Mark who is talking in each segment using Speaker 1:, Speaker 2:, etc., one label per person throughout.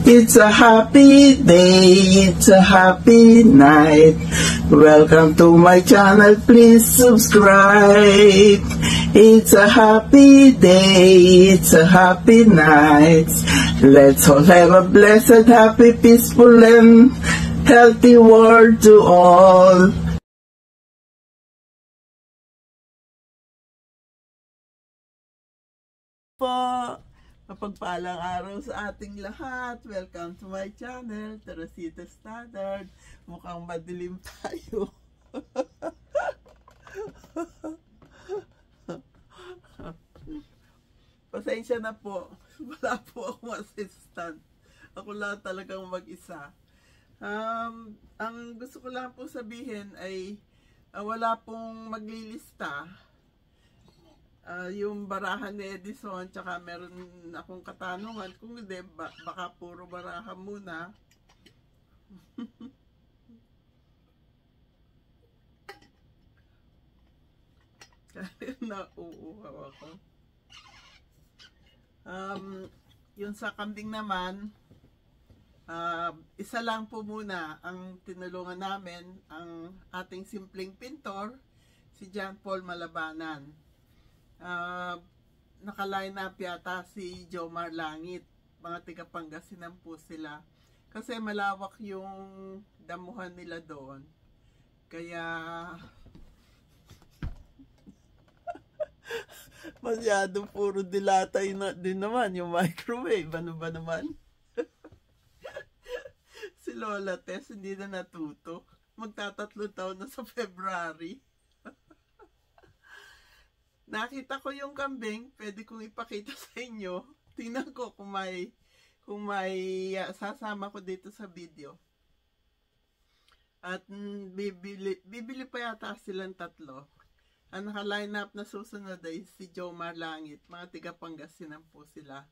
Speaker 1: It's a happy day, it's a happy night. Welcome to my channel, please subscribe. It's a happy day, it's a happy night. Let's all have a blessed, happy, peaceful, and healthy world to all. Po, mapagpalang araw sa ating lahat. Welcome to my channel, Teresita Standard. Mukhang madilim tayo. Pasensya na po. Wala po akong assistant. Ako lang talagang mag-isa. Ang gusto ko lang po sabihin ay wala pong maglilista. Yung barahan ni Edison, tsaka meron akong katanungan. Kung hindi, baka puro barahan muna. Kaya nauuhaw ako. Yung sa kambing naman, isa lang po muna ang tinulungan namin, ang ating simpleng pintor, si John Paul Malabanan. Naka-line up yata si Jomar Langit, mga tiga Pangasinan po sila, kasi malawak yung damuhan nila doon, kaya masyado puro dilatay na din naman yung microwave. Ano ba naman? Si Lola Tess hindi na natuto, magtatatlo taon na sa February. Nakita ko yung kambing, pwede kong ipakita sa inyo. Tingnan ko kung may sasama ko dito sa video. At bibili pa yata silang tatlo. Ang naka-line up na susunod ay si Jomar Langit. Mga tiga Pangasinan po sila.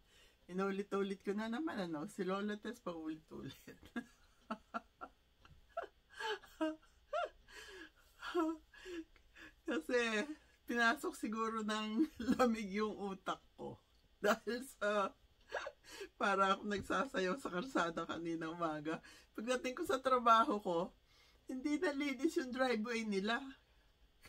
Speaker 1: Inulit-ulit ko na naman, si Lola Tess pa ulit-ulit. Kasi pinasok siguro ng lamig yung utak ko. Dahil sa para ako nagsasayaw sa kalsada kanina umaga. Pagdating ko sa trabaho ko, hindi na linis yung driveway nila.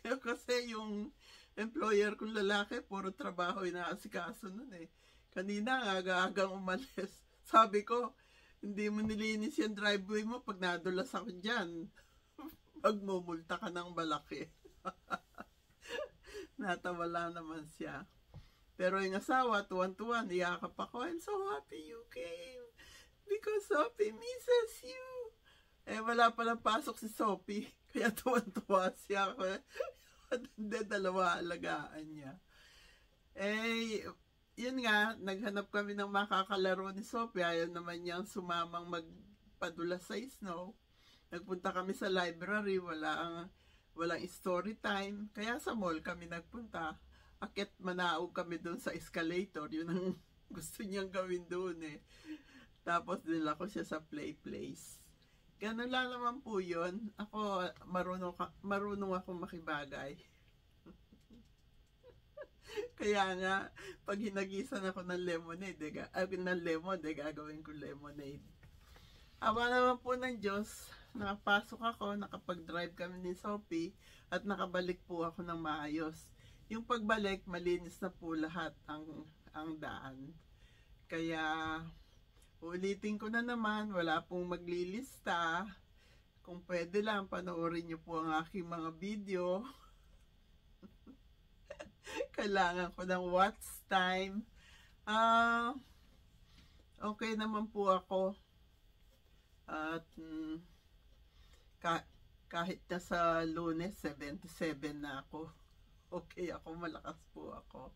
Speaker 1: Kasi yung employer kong lalaki, puro trabaho inaasikaso nun eh. Kanina, aga-agang umalis. Sabi ko, hindi mo nilinis yung driveway mo pag nadulas ako dyan. Magmumulta ka ng malaki. Natawala naman siya. Pero yung asawa, tuwan-tuwan, iyakap ako. I'm so happy you came because Sophie misses you. Wala palang pasok si Sophie, kaya tuwan-tuwa siya. Hindi, dalawa alagaan niya. Yun nga, naghanap kami ng makakalaro ni Sophie. Ayaw naman niyang sumamang magpadula sa snow. Nagpunta kami sa library, walang story time, kaya sa mall kami nagpunta. Akit manaog kami doon sa escalator, yun ang gusto niyang gawin doon eh. Tapos nila ko siya sa play place. Ganun lang naman po yun. Ako, marunong ako makibagay. Kaya nga, pag hinagisan ako ng lemonade, gagawin ko lemonade. Awa naman po ng Diyos, nakapasok ako, nakapag-drive kami ni Sophie, at nakabalik po ako ng maayos. Yung pagbalik, malinis na po lahat ang daan. Kaya, ulitin ko na naman, wala pong maglilista. Kung pwede lang, panoorin nyo po ang aking mga video. Kailangan ko ng watch time. Okay naman po ako. At kahit na sa Lunes 77 na ako, okay ako, malakas po ako.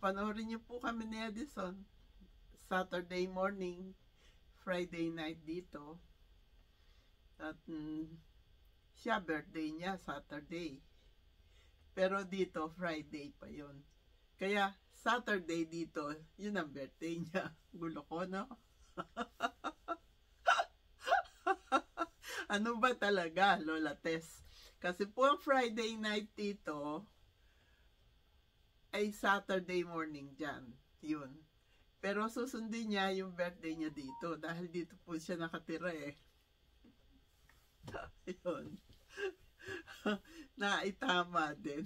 Speaker 1: Panoorin niyo po kami ni Edison Saturday morning, Friday night dito. At siya birthday niya Saturday, pero dito Friday pa yon. Kaya Saturday dito, yun ang birthday niya. Gulo ko, no? Ano ba talaga, Lola Tess? Kasi po ang Friday night dito ay Saturday morning dyan. Yun. Pero susundin niya yung birthday niya dito dahil dito po siya nakatira eh. Yun. Naitama din.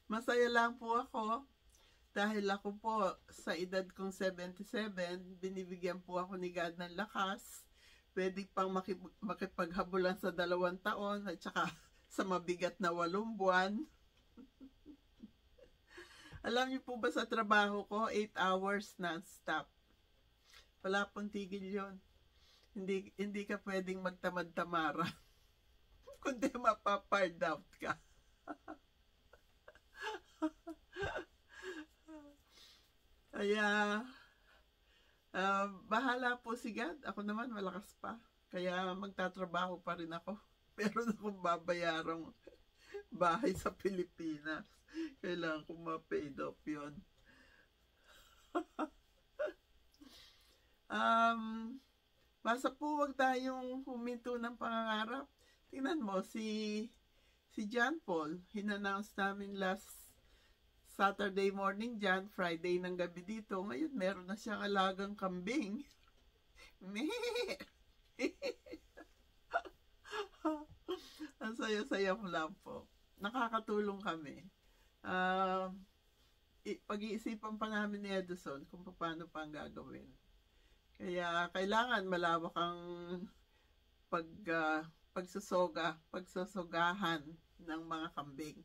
Speaker 1: Masaya lang po ako dahil ako po sa edad kong 77, binibigyan po ako ni God ng lakas. Pwede pang makipaghabulan sa 2 taon at saka sa mabigat na 8 buwan. Alam niyo po ba sa trabaho ko, 8 hours non-stop. Wala pong tigil yun. Hindi ka pwedeng magtamad-tamara. Kundi mapapard out ka. Kaya, bahala po si God. Ako naman malakas pa. Kaya magtatrabaho pa rin ako. Meron akong babayarang bahay sa Pilipinas. Kailangan ko ma-paid off yun. Basta po wag tayong huminto ng pangangarap. Tingnan mo, si John Paul, hinannounce namin last Saturday morning dyan, Friday ng gabi dito. Ngayon, meron na siyang alagang kambing. Ang saya-saya mo lang po. Nakakatulong kami. Pag-iisipan pa namin ni Edison kung paano pa ang gagawin. Kaya kailangan malawak ang pagsusogahan ng mga kambing.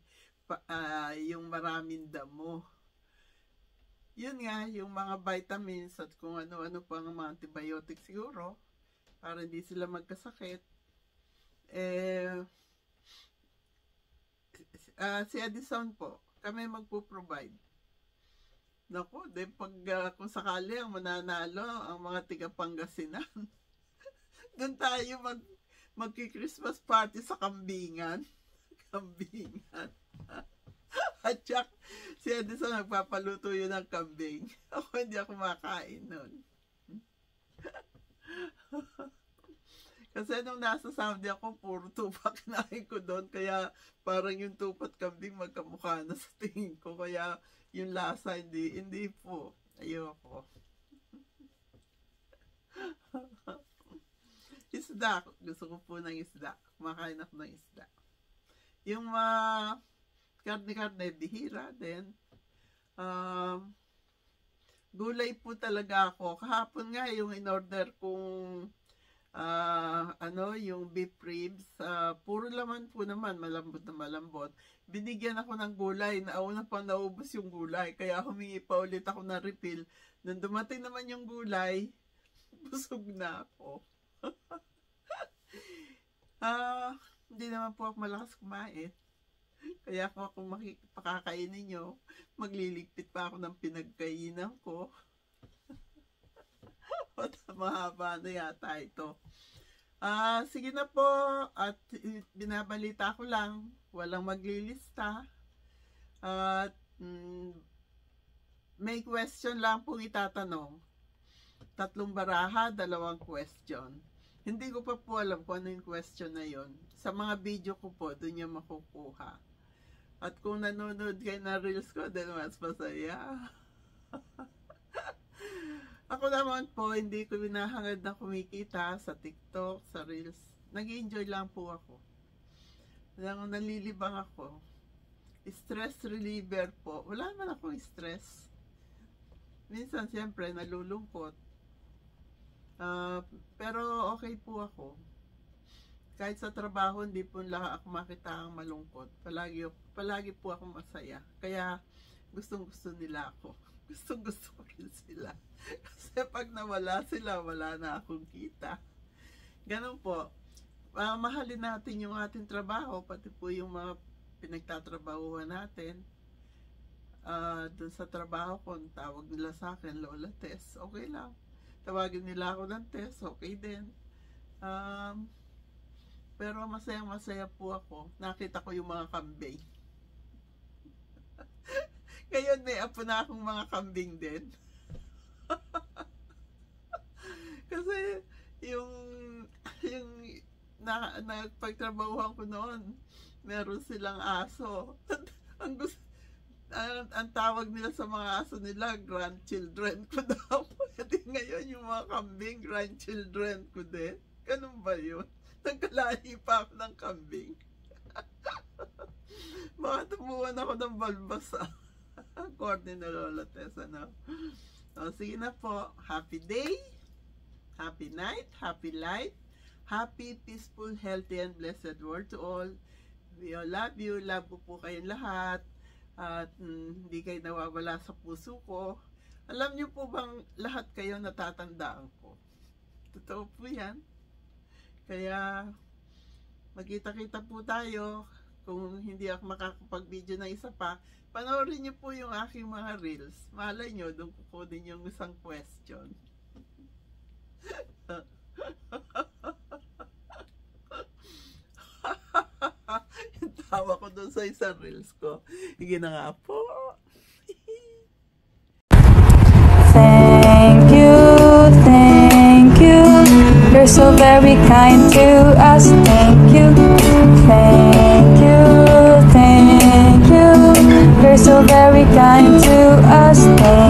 Speaker 1: Yung maraming damo. Yun nga, yung mga vitamins at kung ano-ano pang mga antibiotics siguro para hindi sila magkasakit. Si Edison po, kami magpo-provide. Naku, kung sakali ang mananalo ang mga tiga Pangasinan, doon tayo magki-Christmas party sa kambingan. Kambingan. At syak, si Edison nagpapaluto yun ng kambing. Ako hindi ako makain nun. Kasi nung nasa Saudi ako, puro tupa kinain ko doon. Kaya parang yung tupat kambing magkamukha na sa tingin ko. Kaya yung lasa, hindi po. Ayoko. Isda. Gusto ko po ng isda. Kumakain ako ng isda. Yung karne-karne, bihira din. Gulay po talaga ako. Kahapon nga yung in-order kong yung beef ribs, puro laman po naman, malambot na malambot. Binigyan ako ng gulay, nauna pang naubos yung gulay, kaya humingi pa ulit ako ng refill. Nung dumating naman yung gulay, busog na ako. Hindi naman po ako malakas kumain. Kaya kung ako pakakainin nyo, magliligpit pa ako ng pinagkainan ko. Mahaba na yata ito. Sige na po. At binabalita ko lang, walang maglilista. At may question lang pong itatanong. 3 baraha, 2 question. Hindi ko pa po alam kung ano yung question na yon. Sa mga video ko po, doon niya makukuha. At kung nanonood kayo na reels ko, then mas masaya. Ako naman po, hindi ko binahangad na kumikita sa TikTok, sa reels. Nag-enjoy lang po ako. Nalilibang ako. Stress reliever po. Wala naman akong stress. Minsan, siyempre, nalulungkot. Pero okay po ako. Kahit sa trabaho, hindi po lang ako makita ang malungkot. Palagi po ako masaya. Kaya gustong-gusto nila ako. Gustong-gusto ko rin sila. Kasi pag nawala sila, wala na akong kita. Ganun po. Mahalin natin yung ating trabaho, pati po yung mga pinagtatrabahuhan natin. Dun sa trabaho ko, tawag nila sa akin, Lola Tess, okay lang. Tawagin nila ako ng Tess, okay din. Pero masayang-masaya po ako. Nakita ko yung mga kambing. Ngayon may apo na akong mga kambing din. Kasi yung nagpagtrabahuhan ko noon, meron silang aso. ang tawag nila sa mga aso nila, grandchildren ko daw. Hindi ngayon yung mga kambing, grandchildren ko din. Ganun ba yun? Nagkalahi pa ako ng kambing. Baka tumuan ako ng balbasa. According na Lola Tess, ano? So, sige na po. Happy day, happy night, happy life, happy, peaceful, healthy, and blessed world to all. We all love you. Love ko po kayong lahat. At hindi kayo nawawala sa puso ko. Alam niyo po bang lahat kayo natatandaan ko? Totoo po yan. Kaya magkita-kita po tayo. Kung hindi ako makakapag-video na isa pa, panoorin niyo po yung aking mga reels. Malay niyo, doon ko po din yung isang question. Yung tawa ko doon sa isang reels ko. Hige na nga po.
Speaker 2: Thank you. You're so very kind to us. Thank you. Thank you. You're so very kind to us. Thank